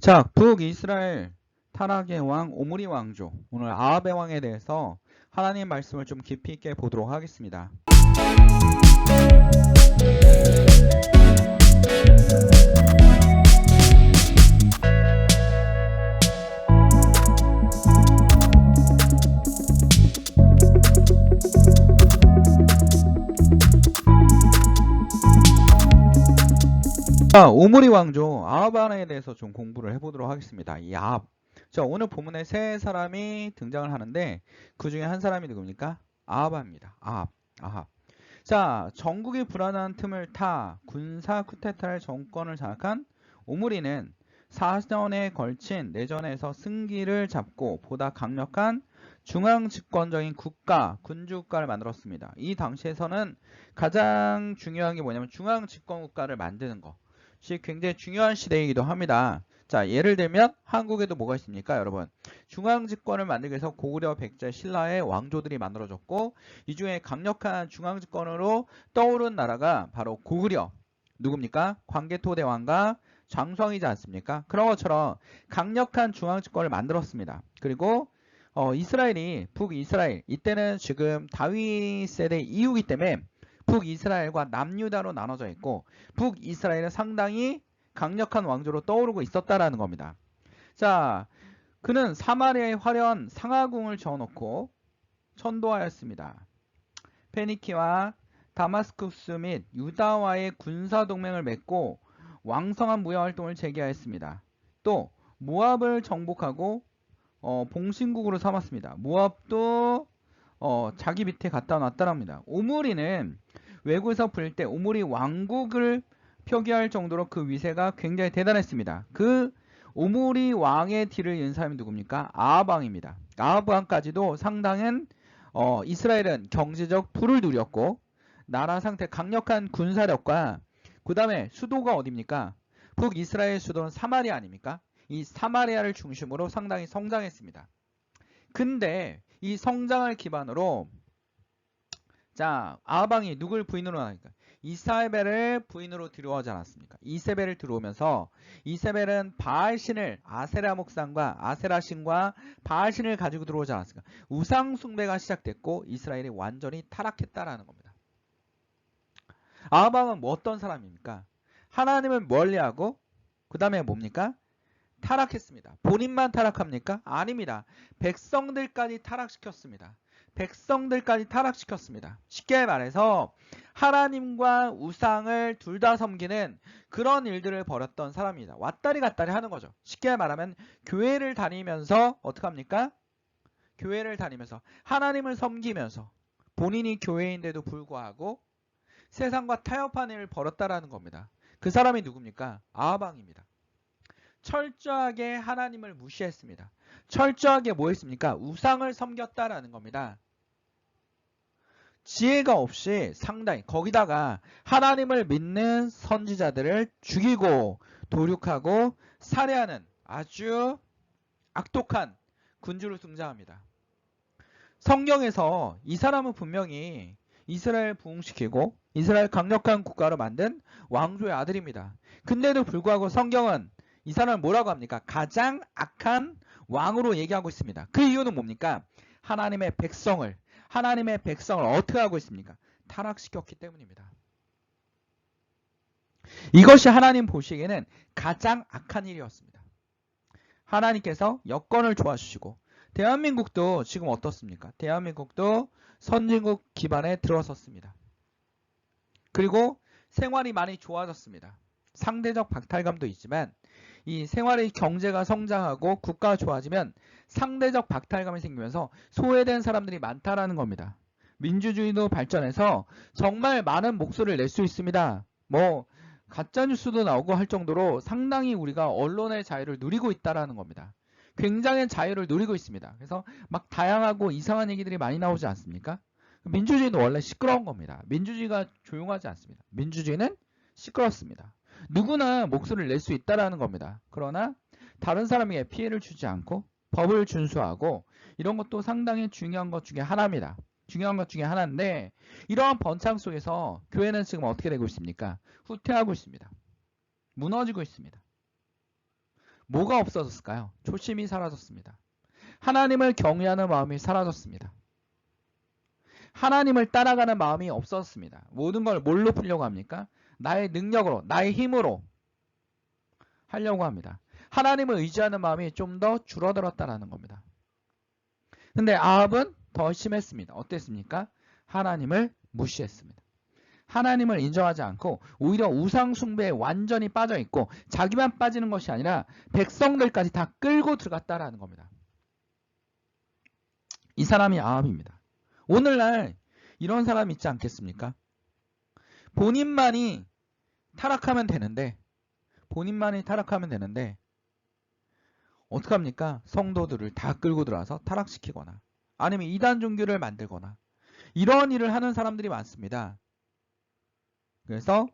자, 북이스라엘 타락의 왕 오므리 왕조, 오늘 아합의 왕에 대해서 하나님 말씀을 좀 깊이 있게 보도록 하겠습니다. 자, 오므리 왕조 아합 왕에 대해서 좀 공부를 해보도록 하겠습니다. 이 아합. 자, 오늘 본문에 세 사람이 등장을 하는데 그 중에 한 사람이 누굽니까? 아합입니다. 아합. 자, 전국이 불안한 틈을 타 군사 쿠데타를 정권을 장악한 오므리는 4년에 걸친 내전에서 승기를 잡고 보다 강력한 중앙 집권적인 국가, 군주국가를 만들었습니다. 이 당시에서는 가장 중요한 게 뭐냐면 중앙 집권 국가를 만드는 거. 굉장히 중요한 시대이기도 합니다. 자, 예를 들면 한국에도 뭐가 있습니까, 여러분? 중앙 집권을 만들기 위해서 고구려, 백제, 신라의 왕조들이 만들어졌고 이 중에 강력한 중앙 집권으로 떠오른 나라가 바로 고구려. 누굽니까? 광개토대왕과 장수왕이지 않습니까? 그런 것처럼 강력한 중앙 집권을 만들었습니다. 그리고 이스라엘이 북이스라엘, 이때는 지금 다윗 세대 이후이기 때문에 북이스라엘과 남유다로 나눠져 있고 북이스라엘은 상당히 강력한 왕조로 떠오르고 있었다라는 겁니다. 자, 그는 사마리아에 화려한 상하궁을 지어놓고 천도하였습니다. 페니키와 다마스쿠스 및 유다와의 군사동맹을 맺고 왕성한 무역활동을 재개하였습니다. 또 모압을 정복하고 봉신국으로 삼았습니다. 모압도 자기 밑에 갖다 놨다랍니다. 오므리는 외국에서 부릴 때 오므리 왕국을 표기할 정도로 그 위세가 굉장히 대단했습니다. 그 오므리 왕의 뒤를 이은 사람이 누굽니까? 아합 왕입니다. 아합 왕까지도 상당한 이스라엘은 경제적 부를 누렸고 나라 상태 강력한 군사력과 그 다음에 수도가 어디입니까? 북이스라엘 수도는 사마리아 아닙니까? 이 사마리아를 중심으로 상당히 성장했습니다. 근데 이 성장을 기반으로 자, 아합왕이 누굴 부인으로 하니까 이사벨을 부인으로 들어오지 않았습니까? 이세벨을 들어오면서 이세벨은 바알신을 아세라 목상과 아세라 신과 바알신을 가지고 들어오지 않았습니까? 우상 숭배가 시작됐고 이스라엘이 완전히 타락했다라는 겁니다. 아합왕은 뭐 어떤 사람입니까? 하나님을 멀리하고 그 다음에 뭡니까? 타락했습니다. 본인만 타락합니까? 아닙니다. 백성들까지 타락시켰습니다. 백성들까지 타락시켰습니다. 쉽게 말해서 하나님과 우상을 둘 다 섬기는 그런 일들을 벌였던 사람입니다. 왔다리 갔다리 하는 거죠. 쉽게 말하면 교회를 다니면서 어떻게 합니까? 교회를 다니면서 하나님을 섬기면서 본인이 교회인데도 불구하고 세상과 타협하는 일을 벌였다라는 겁니다. 그 사람이 누굽니까? 아합왕입니다. 철저하게 하나님을 무시했습니다. 철저하게 뭐 했습니까? 우상을 섬겼다라는 겁니다. 지혜가 없이 상당히 거기다가 하나님을 믿는 선지자들을 죽이고 도륙하고 살해하는 아주 악독한 군주로 등장합니다. 성경에서 이 사람은 분명히 이스라엘 부흥시키고 이스라엘 강력한 국가로 만든 왕조의 아들입니다. 근데도 불구하고 성경은 이 사람을 뭐라고 합니까? 가장 악한 왕으로 얘기하고 있습니다. 그 이유는 뭡니까? 하나님의 백성을 어떻게 하고 있습니까? 타락시켰기 때문입니다. 이것이 하나님 보시기에는 가장 악한 일이었습니다. 하나님께서 여건을 도와주시고 대한민국도 지금 어떻습니까? 대한민국도 선진국 기반에 들어섰습니다. 그리고 생활이 많이 좋아졌습니다. 상대적 박탈감도 있지만 이 생활의 경제가 성장하고 국가가 좋아지면 상대적 박탈감이 생기면서 소외된 사람들이 많다라는 겁니다. 민주주의도 발전해서 정말 많은 목소리를 낼 수 있습니다. 뭐 가짜뉴스도 나오고 할 정도로 상당히 우리가 언론의 자유를 누리고 있다라는 겁니다. 굉장히 자유를 누리고 있습니다. 그래서 막 다양하고 이상한 얘기들이 많이 나오지 않습니까? 민주주의는 원래 시끄러운 겁니다. 민주주의가 조용하지 않습니다. 민주주의는 시끄럽습니다. 누구나 목소리를 낼 수 있다라는 겁니다. 그러나 다른 사람에게 피해를 주지 않고 법을 준수하고 이런 것도 상당히 중요한 것 중에 하나입니다. 중요한 것 중에 하나인데 이러한 번창 속에서 교회는 지금 어떻게 되고 있습니까? 후퇴하고 있습니다. 무너지고 있습니다. 뭐가 없어졌을까요? 초심이 사라졌습니다. 하나님을 경외하는 마음이 사라졌습니다. 하나님을 따라가는 마음이 없었습니다. 모든 걸 뭘로 풀려고 합니까? 나의 능력으로, 나의 힘으로 하려고 합니다. 하나님을 의지하는 마음이 좀 더 줄어들었다라는 겁니다. 근데 아합은 더 심했습니다. 어땠습니까? 하나님을 무시했습니다. 하나님을 인정하지 않고 오히려 우상 숭배에 완전히 빠져 있고 자기만 빠지는 것이 아니라 백성들까지 다 끌고 들어갔다라는 겁니다. 이 사람이 아합입니다. 오늘날 이런 사람 있지 않겠습니까? 본인만이 타락하면 되는데 어떡합니까? 성도들을 다 끌고 들어와서 타락시키거나 아니면 이단 종교를 만들거나 이런 일을 하는 사람들이 많습니다. 그래서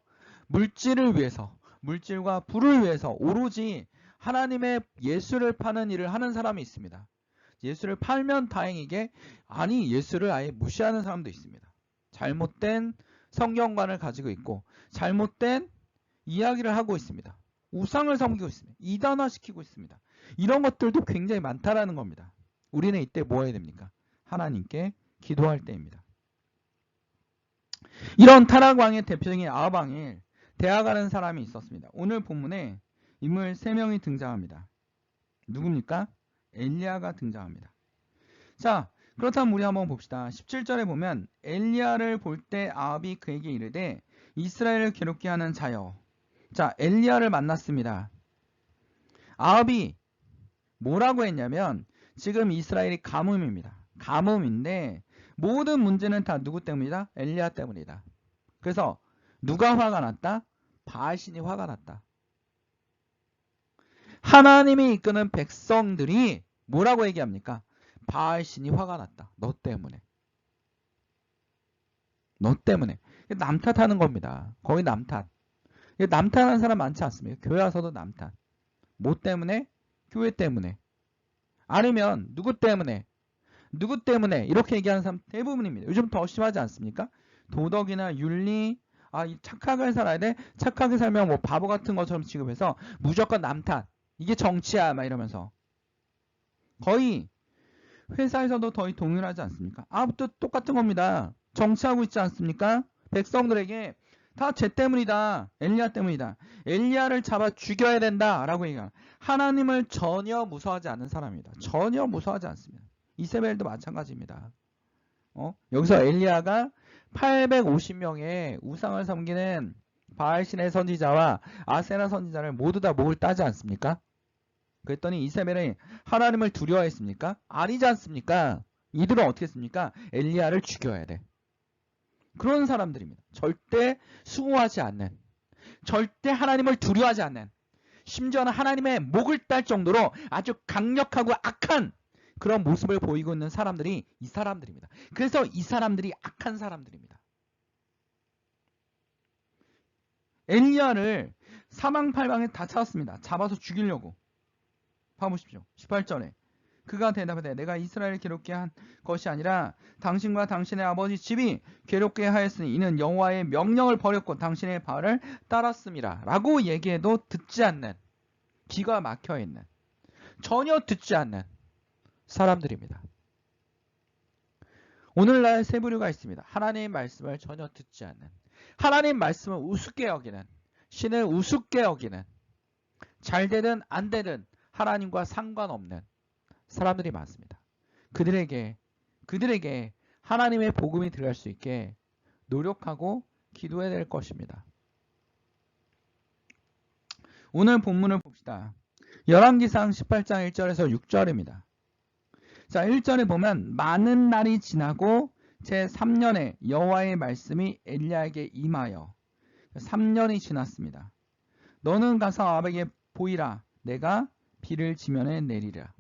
물질을 위해서, 물질과 부를 위해서 오로지 하나님의 예수를 파는 일을 하는 사람이 있습니다. 예수를 팔면 다행이게 아니 예수를 아예 무시하는 사람도 있습니다. 잘못된 성경관을 가지고 있고 잘못된 이야기를 하고 있습니다. 우상을 섬기고 있습니다. 이단화시키고 있습니다. 이런 것들도 굉장히 많다라는 겁니다. 우리는 이때 뭐 해야 됩니까? 하나님께 기도할 때입니다. 이런 타락왕의 대표적인 아합왕에 대항하는 사람이 있었습니다. 오늘 본문에 인물 3명이 등장합니다. 누굽니까? 엘리야가 등장합니다. 자, 그렇다면 우리 한번 봅시다. 17절에 보면 엘리야를 볼 때 아합이 그에게 이르되 이스라엘을 괴롭게 하는 자여. 자, 엘리야를 만났습니다. 아합이 뭐라고 했냐면 지금 이스라엘이 가뭄입니다. 가뭄인데 모든 문제는 다 누구 때문이다? 엘리야 때문이다. 그래서 누가 화가 났다? 바알신이 화가 났다. 하나님이 이끄는 백성들이 뭐라고 얘기합니까? 바알신이 화가 났다. 너 때문에. 너 때문에. 남 탓하는 겁니다. 거의 남 탓. 남 탓하는 사람 많지 않습니까? 교회 와서도 남 탓. 뭐 때문에? 교회 때문에. 아니면 누구 때문에? 누구 때문에? 이렇게 얘기하는 사람 대부분입니다. 요즘 더 심하지 않습니까? 도덕이나 윤리, 착하게 살아야 돼. 착하게 살면 뭐 바보 같은 것처럼 취급해서 무조건 남 탓. 이게 정치야. 막 이러면서. 거의 회사에서도 거의 동일하지 않습니까? 또 똑같은 겁니다. 정치하고 있지 않습니까? 백성들에게 다 쟤 때문이다. 엘리야 때문이다. 엘리야를 잡아 죽여야 된다. 라고 얘기합니다. 하나님을 전혀 무서워하지 않는 사람입니다. 전혀 무서워하지 않습니다. 이세벨도 마찬가지입니다. 여기서 엘리야가 850명의 우상을 섬기는 바알신의 선지자와 아세라 선지자를 모두 다 목을 따지 않습니까? 그랬더니 이세벨이 하나님을 두려워했습니까? 아니지 않습니까? 이들은 어떻게 했습니까? 엘리야를 죽여야 돼. 그런 사람들입니다. 절대 수고하지 않는, 절대 하나님을 두려워하지 않는, 심지어는 하나님의 목을 딸 정도로 아주 강력하고 악한 그런 모습을 보이고 있는 사람들이 이 사람들입니다. 그래서 이 사람들이 악한 사람들입니다. 엘리야를 사망팔방에 다 찾았습니다. 잡아서 죽이려고. 봐보십시오. 18절에 그가 대답하되 내가 이스라엘을 괴롭게 한 것이 아니라 당신과 당신의 아버지 집이 괴롭게 하였으니 이는 여호와의 명령을 버렸고 당신의 바알을 따랐음이라 라고 얘기해도 듣지 않는, 귀가 막혀있는, 전혀 듣지 않는 사람들입니다. 오늘날 세 부류가 있습니다. 하나님의 말씀을 전혀 듣지 않는, 하나님 말씀을 우습게 여기는, 신을 우습게 여기는, 잘 되든 안 되든 하나님과 상관없는 사람들이 많습니다. 그들에게 하나님의 복음이 들어갈 수 있게 노력하고 기도해야 될 것입니다. 오늘 본문을 봅시다. 열왕기상 18장 1절에서 6절입니다. 자, 1절에 보면 많은 날이 지나고 제3년에 여호와의 말씀이 엘리야에게 임하여 3년이 지났습니다. 너는 가서 아합에게 보이라. 내가 비를 지면에 내리라.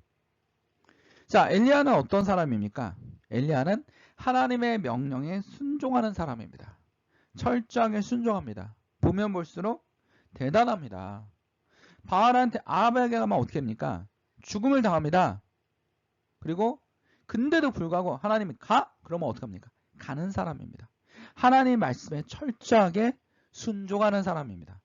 자, 엘리야는 어떤 사람입니까? 엘리야는 하나님의 명령에 순종하는 사람입니다. 철저하게 순종합니다. 보면 볼수록 대단합니다. 바알한테 아합에게 가면 어떻게 합니까? 죽음을 당합니다. 그리고 근데도 불구하고 하나님이 가? 그러면 어떻게 합니까? 가는 사람입니다. 하나님 말씀에 철저하게 순종하는 사람입니다.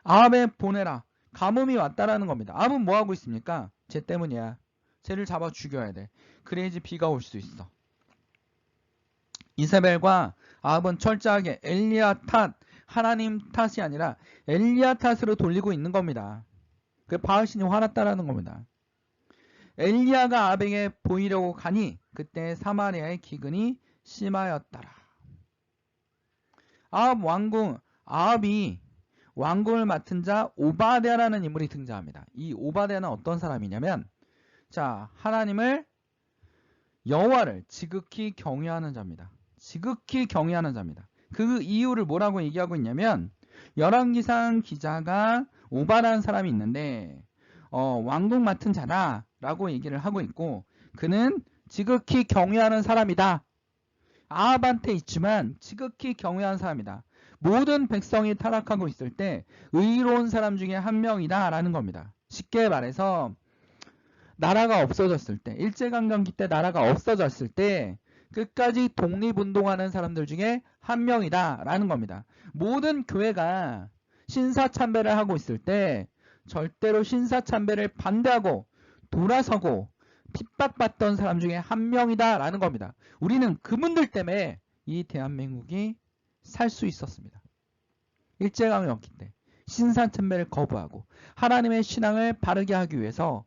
아합에 보내라. 가뭄이 왔다라는 겁니다. 아합은 뭐 하고 있습니까? 쟤 때문이야. 쟤를 잡아 죽여야 돼. 그래야지 비가 올 수 있어. 이세벨과 아합은 철저하게 엘리야 탓, 하나님 탓이 아니라 엘리야 탓으로 돌리고 있는 겁니다. 그 바알신이 화났다라는 겁니다. 엘리야가 아합에게 보이려고 가니 그때 사마리아의 기근이 심하였더라. 아합이 왕궁을 맡은 자 오바댜라는 인물이 등장합니다. 이 오바댜는 어떤 사람이냐면, 자, 하나님을, 여호와를 지극히 경외하는 자입니다. 지극히 경외하는 자입니다. 그 이유를 뭐라고 얘기하고 있냐면, 열왕기상 기자가 오바라는 사람이 있는데 왕궁 맡은 자다 라고 얘기를 하고 있고, 그는 지극히 경외하는 사람이다. 아합한테 있지만 지극히 경외하는 사람이다. 모든 백성이 타락하고 있을 때 의로운 사람 중에 한 명이다 라는 겁니다. 쉽게 말해서 나라가 없어졌을 때, 일제강점기 때 나라가 없어졌을 때 끝까지 독립운동하는 사람들 중에 한 명이다 라는 겁니다. 모든 교회가 신사참배를 하고 있을 때 절대로 신사참배를 반대하고 돌아서고 핍박받던 사람 중에 한 명이다 라는 겁니다. 우리는 그분들 때문에 이 대한민국이 살 수 있었습니다. 일제강점기 때 신사참배를 거부하고 하나님의 신앙을 바르게 하기 위해서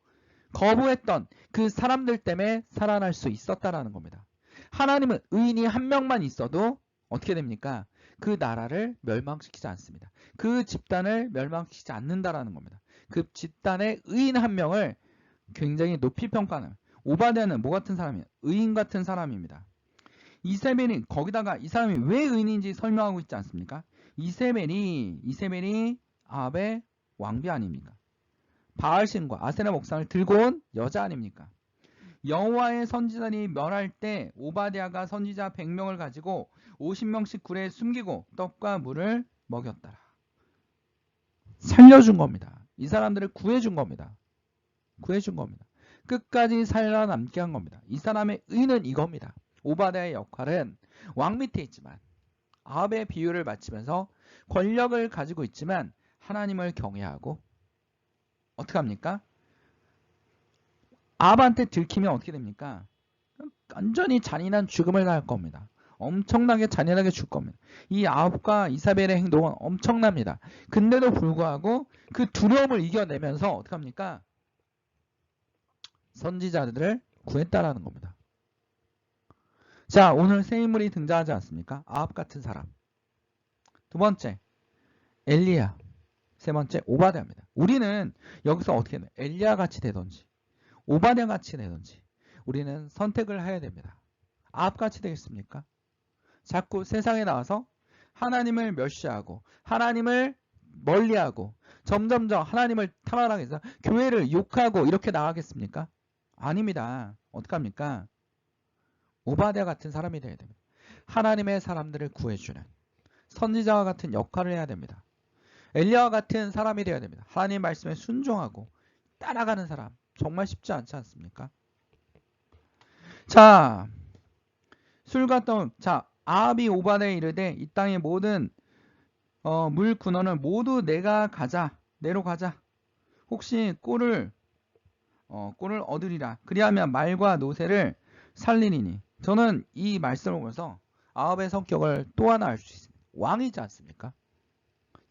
거부했던 그 사람들 때문에 살아날 수 있었다라는 겁니다. 하나님은 의인이 한 명만 있어도 어떻게 됩니까? 그 나라를 멸망시키지 않습니다. 그 집단을 멸망시키지 않는다라는 겁니다. 그 집단의 의인 한 명을 굉장히 높이 평가하는, 오바댜는 뭐 같은 사람이에요? 의인 같은 사람입니다. 이세벨이, 거기다가 이 사람이 왜 의인인지 설명하고 있지 않습니까? 이세벨이 아합의 왕비 아닙니까? 바알신과 아세라 목상을 들고 온 여자 아닙니까? 여호와의 선지자들이 멸할 때 오바댜가 선지자 100명을 가지고 50명씩 굴에 숨기고 떡과 물을 먹였더라. 살려준 겁니다. 이 사람들을 구해준 겁니다. 구해준 겁니다. 끝까지 살아남게 한 겁니다. 이 사람의 의는 이겁니다. 오바댜의 역할은 왕 밑에 있지만, 아합의 비유를 마치면서 권력을 가지고 있지만 하나님을 경외하고, 어떻게 합니까? 아합한테 들키면 어떻게 됩니까? 완전히 잔인한 죽음을 당할 겁니다. 엄청나게 잔인하게 죽을 겁니다. 이 아합과 이사벨의 행동은 엄청납니다. 근데도 불구하고 그 두려움을 이겨내면서 어떻게 합니까? 선지자들을 구했다라는 겁니다. 자, 오늘 새 인물이 등장하지 않습니까? 아합 같은 사람. 두 번째, 엘리야. 세 번째, 오바댜입니다. 우리는 여기서 어떻게 해야 돼? 엘리야 같이 되든지 오바댜 같이 되든지 우리는 선택을 해야 됩니다. 아합 같이 되겠습니까? 자꾸 세상에 나와서 하나님을 멸시하고 하나님을 멀리하고 점점점 하나님을 타락하게 해서 교회를 욕하고 이렇게 나가겠습니까? 아닙니다. 어떡합니까? 오바댜 같은 사람이 되어야 됩니다. 하나님의 사람들을 구해주는 선지자와 같은 역할을 해야 됩니다. 엘리야와 같은 사람이 되어야 됩니다. 하나님 말씀에 순종하고 따라가는 사람. 정말 쉽지 않지 않습니까? 자, 술과 떡. 자, 아합이 오바댜에 이르되 이 땅의 모든 물 근원을 모두 내가 가자. 내로 가자. 혹시 꼴을 얻으리라. 그리하면 말과 노새를 살리리니. 저는 이 말씀을 보면서 아합의 성격을 또 하나 알 수 있습니다. 왕이지 않습니까?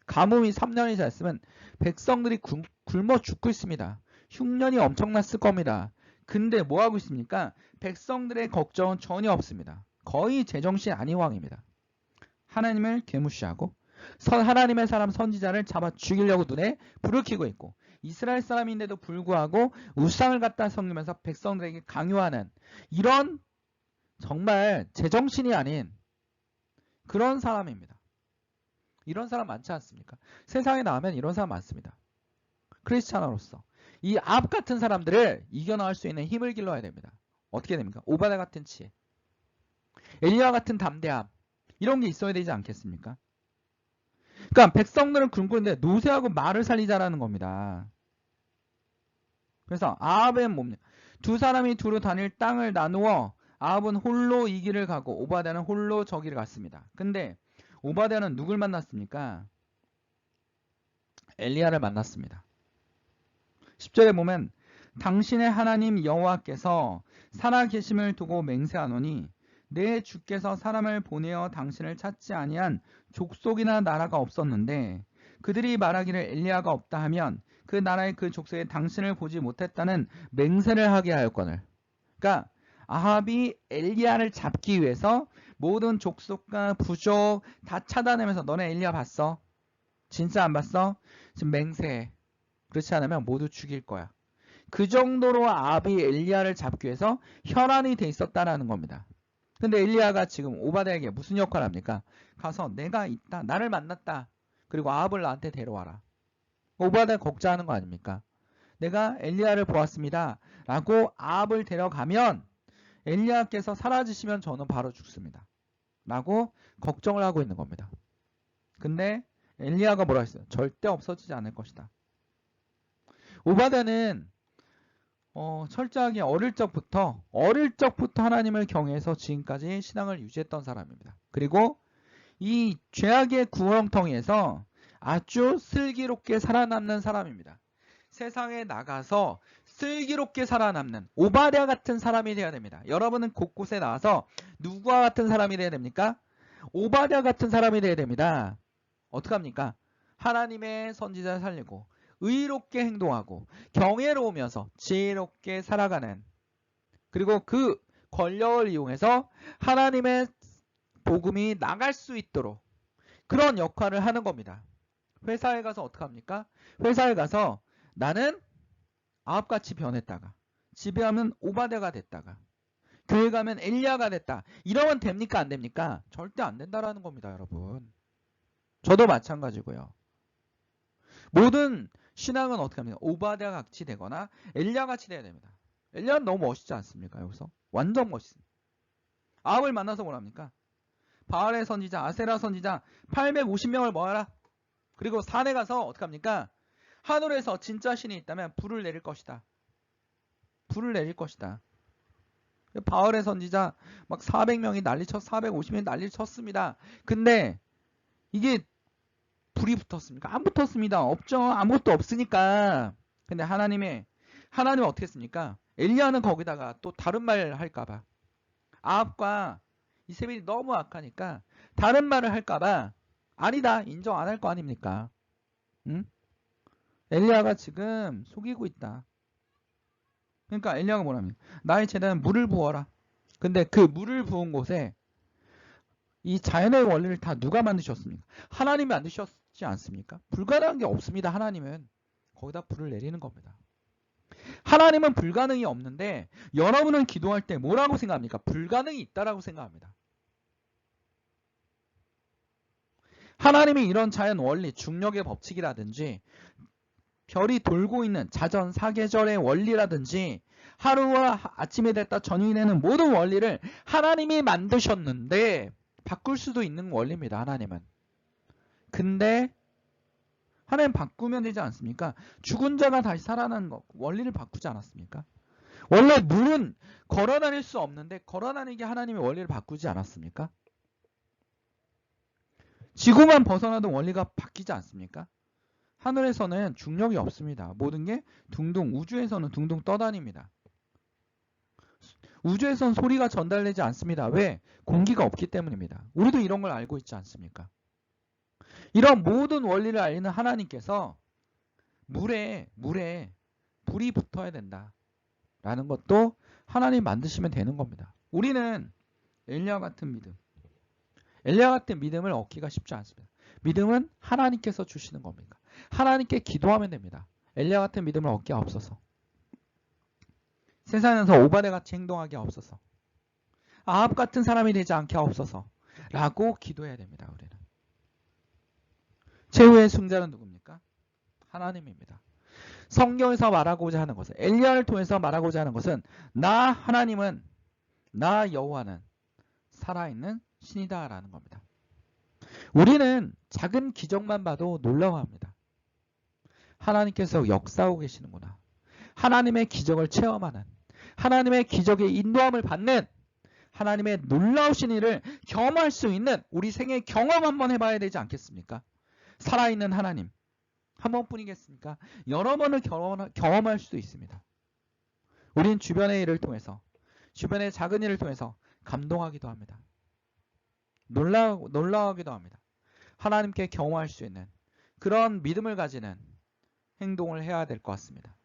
가뭄이 3년이 잤으면 백성들이 굶어 죽고 있습니다. 흉년이 엄청났을 겁니다. 근데 뭐 하고 있습니까? 백성들의 걱정은 전혀 없습니다. 거의 제정신 아닌 왕입니다. 하나님을 개무시하고 하나님의 사람 선지자를 잡아 죽이려고 눈에 불을 켜고 있고, 이스라엘 사람인데도 불구하고 우상을 갖다 섬기면서 백성들에게 강요하는, 이런 정말 제정신이 아닌 그런 사람입니다. 이런 사람 많지 않습니까? 세상에 나오면 이런 사람 많습니다. 크리스찬으로서 이 아합 같은 사람들을 이겨나갈 수 있는 힘을 길러야 됩니다. 어떻게 됩니까? 오바댜 같은 지혜, 엘리야 같은 담대함, 이런 게 있어야 되지 않겠습니까? 그러니까 백성들은 굶고 있는데 노새하고 말을 살리자라는 겁니다. 그래서 아합의 뭡니까? 두 사람이 두루 다닐 땅을 나누어 아합은 홀로 이 길을 가고 오바댜는 홀로 저 길을 갔습니다. 근데 오바댜는 누굴 만났습니까? 엘리야를 만났습니다. 10절에 보면 당신의 하나님 여호와께서 살아계심을 두고 맹세하노니 내 주께서 사람을 보내어 당신을 찾지 아니한 족속이나 나라가 없었는데 그들이 말하기를 엘리야가 없다 하면 그 나라의 그 족속에 당신을 보지 못했다는 맹세를 하게 하였거늘. 그러니까 아합이 엘리야를 잡기 위해서 모든 족속과 부족 다 차단하면서 너네 엘리야 봤어? 진짜 안 봤어? 지금 맹세해. 그렇지 않으면 모두 죽일 거야. 그 정도로 아합이 엘리야를 잡기 위해서 혈안이 돼 있었다라는 겁니다. 근데 엘리야가 지금 오바댜에게 무슨 역할을 합니까? 가서 내가 있다. 나를 만났다. 그리고 아합을 나한테 데려와라. 오바댜 걱정하는 거 아닙니까? 내가 엘리야를 보았습니다. 라고 아합을 데려가면 엘리야께서 사라지시면 저는 바로 죽습니다. 라고 걱정을 하고 있는 겁니다. 근데 엘리야가 뭐라 했어요? 절대 없어지지 않을 것이다. 오바댜는 철저하게 어릴 적부터 하나님을 경외해서 지금까지 신앙을 유지했던 사람입니다. 그리고 이 죄악의 구렁텅이에서 아주 슬기롭게 살아남는 사람입니다. 세상에 나가서 슬기롭게 살아남는 오바댜 같은 사람이 되어야 됩니다. 여러분은 곳곳에 나와서 누구와 같은 사람이 되어야 됩니까? 오바댜 같은 사람이 되어야 됩니다. 어떡합니까? 하나님의 선지자를 살리고 의롭게 행동하고 경외로우면서 지혜롭게 살아가는, 그리고 그 권력을 이용해서 하나님의 복음이 나갈 수 있도록 그런 역할을 하는 겁니다. 회사에 가서 어떡합니까? 회사에 가서 나는 아합같이 변했다가 집에 가면 오바댜가 됐다가 교회 가면 엘리야가 됐다. 이러면 됩니까? 안 됩니까? 절대 안 된다라는 겁니다, 여러분. 저도 마찬가지고요. 모든 신앙은 어떻게 합니까? 오바댜 같이 되거나 엘리야 같이 돼야 됩니다. 엘리야는 너무 멋있지 않습니까? 여기서 완전 멋있습니다. 아합을 만나서 뭐랍니까? 바알의 선지자, 아세라 선지자 850명을 모아라. 그리고 산에 가서 어떻게 합니까? 하늘에서 진짜 신이 있다면 불을 내릴 것이다. 불을 내릴 것이다. 바알의 선지자 막 400명이 난리쳤, 450명이 난리를 쳤습니다. 근데 이게 불이 붙었습니까? 안 붙었습니다. 없죠. 아무것도 없으니까. 근데 하나님은 어떻게 했습니까? 엘리야는 거기다가 또 다른 말 할까봐, 아합과 이세벨이 너무 악하니까 다른 말을 할까봐 아니다 인정 안 할 거 아닙니까? 응? 엘리야가 지금 속이고 있다. 그러니까 엘리야가 뭐라면 나의 제단은 물을 부어라. 근데 그 물을 부은 곳에 이 자연의 원리를 다 누가 만드셨습니까? 하나님이 만드셨지 않습니까? 불가능한 게 없습니다. 하나님은 거기다 불을 내리는 겁니다. 하나님은 불가능이 없는데 여러분은 기도할 때 뭐라고 생각합니까? 불가능이 있다라고 생각합니다. 하나님이 이런 자연 원리, 중력의 법칙이라든지 별이 돌고 있는 자전, 사계절의 원리라든지 하루와 아침이 됐다 저녁이 되는 모든 원리를 하나님이 만드셨는데 바꿀 수도 있는 원리입니다. 하나님은. 근데 하나님 바꾸면 되지 않습니까? 죽은 자가 다시 살아나는 것, 원리를 바꾸지 않았습니까? 원래 물은 걸어다닐 수 없는데 걸어다니게 하나님이 원리를 바꾸지 않았습니까? 지구만 벗어나도 원리가 바뀌지 않습니까? 하늘에서는 중력이 없습니다. 모든 게 둥둥, 우주에서는 둥둥 떠다닙니다. 우주에서는 소리가 전달되지 않습니다. 왜? 공기가 없기 때문입니다. 우리도 이런 걸 알고 있지 않습니까? 이런 모든 원리를 알리는 하나님께서 물에 불이 붙어야 된다 라는 것도 하나님 만드시면 되는 겁니다. 우리는 엘리야 같은 믿음을 얻기가 쉽지 않습니다. 믿음은 하나님께서 주시는 겁니다. 하나님께 기도하면 됩니다. 엘리야 같은 믿음을 얻게 하옵소서. 세상에서 오바댜 같이 행동하게 하옵소서. 아합 같은 사람이 되지 않게 하옵소서 라고 기도해야 됩니다. 우리는. 최후의 승자는 누굽니까? 하나님입니다. 성경에서 말하고자 하는 것은, 엘리야를 통해서 말하고자 하는 것은 나 하나님은, 나 여호와는 살아있는 신이다 라는 겁니다. 우리는 작은 기적만 봐도 놀라워합니다. 하나님께서 역사하고 계시는구나. 하나님의 기적을 체험하는, 하나님의 기적의 인도함을 받는, 하나님의 놀라우신 일을 경험할 수 있는 우리 생애 경험 한번 해봐야 되지 않겠습니까? 살아있는 하나님, 한 번뿐이겠습니까? 여러 번을 경험할 수도 있습니다. 우린 주변의 일을 통해서, 주변의 작은 일을 통해서 감동하기도 합니다. 놀라워하기도 합니다. 하나님께 경험할 수 있는 그런 믿음을 가지는 행동을 해야 될 것 같습니다.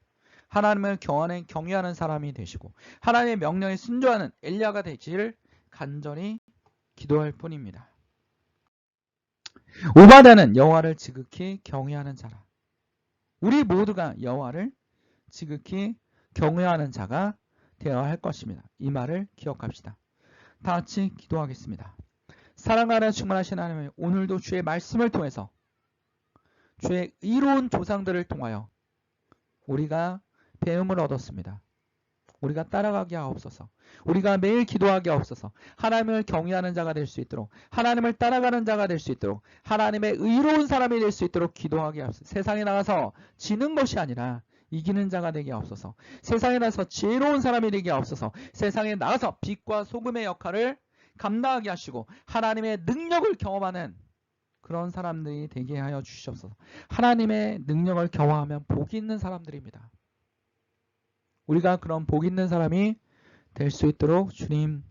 하나님을 경외하는 사람이 되시고 하나님의 명령에 순종하는 엘리야가 되시기를 간절히 기도할 뿐입니다. 오바댜는 여호와를 지극히 경외하는 자라. 우리 모두가 여호와를 지극히 경외하는 자가 되어야 할 것입니다. 이 말을 기억합시다. 다 같이 기도하겠습니다. 사랑하는 충만하신 하나님, 오늘도 주의 말씀을 통해서 주의 의로운 조상들을 통하여 우리가 배움을 얻었습니다. 우리가 따라가게 하옵소서. 우리가 매일 기도하게 하옵소서. 하나님을 경외하는 자가 될 수 있도록, 하나님을 따라가는 자가 될 수 있도록, 하나님의 의로운 사람이 될 수 있도록 기도하게 하옵소서. 세상에 나가서 지는 것이 아니라 이기는 자가 되게 하옵소서. 세상에 나가서 지혜로운 사람이 되게 하옵소서. 세상에 나가서 빛과 소금의 역할을 감당하게 하시고 하나님의 능력을 경험하는 그런 사람들이 되게 하여 주시옵소서. 하나님의 능력을 경험하면 복이 있는 사람들입니다. 우리가 그런 복 있는 사람이 될 수 있도록 주님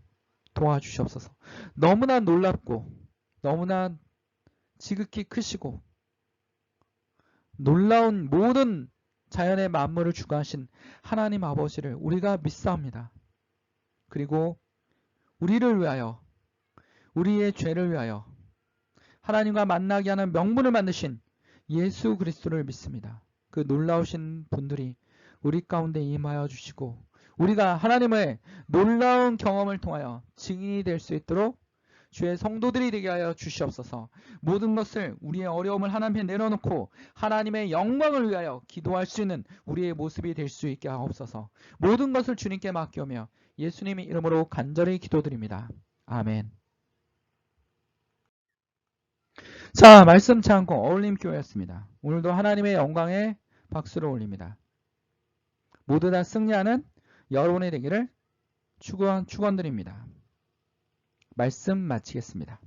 도와주시옵소서. 너무나 놀랍고 너무나 지극히 크시고 놀라운 모든 자연의 만물을 주관하신 하나님 아버지를 우리가 믿사옵니다. 그리고 우리를 위하여, 우리의 죄를 위하여 하나님과 만나게 하는 명분을 만드신 예수 그리스도를 믿습니다. 그 놀라우신 분들이 우리 가운데 임하여 주시고 우리가 하나님의 놀라운 경험을 통하여 증인이 될 수 있도록 주의 성도들이 되게 하여 주시옵소서. 모든 것을 우리의 어려움을 하나님께 내려놓고 하나님의 영광을 위하여 기도할 수 있는 우리의 모습이 될 수 있게 하옵소서. 모든 것을 주님께 맡겨오며 예수님의 이름으로 간절히 기도드립니다. 아멘. 자, 말씀 참고 어울림교회였습니다. 오늘도 하나님의 영광에 박수를 올립니다. 모두 다 승리하는 여러분의 되기를 축원드립니다. 말씀 마치겠습니다.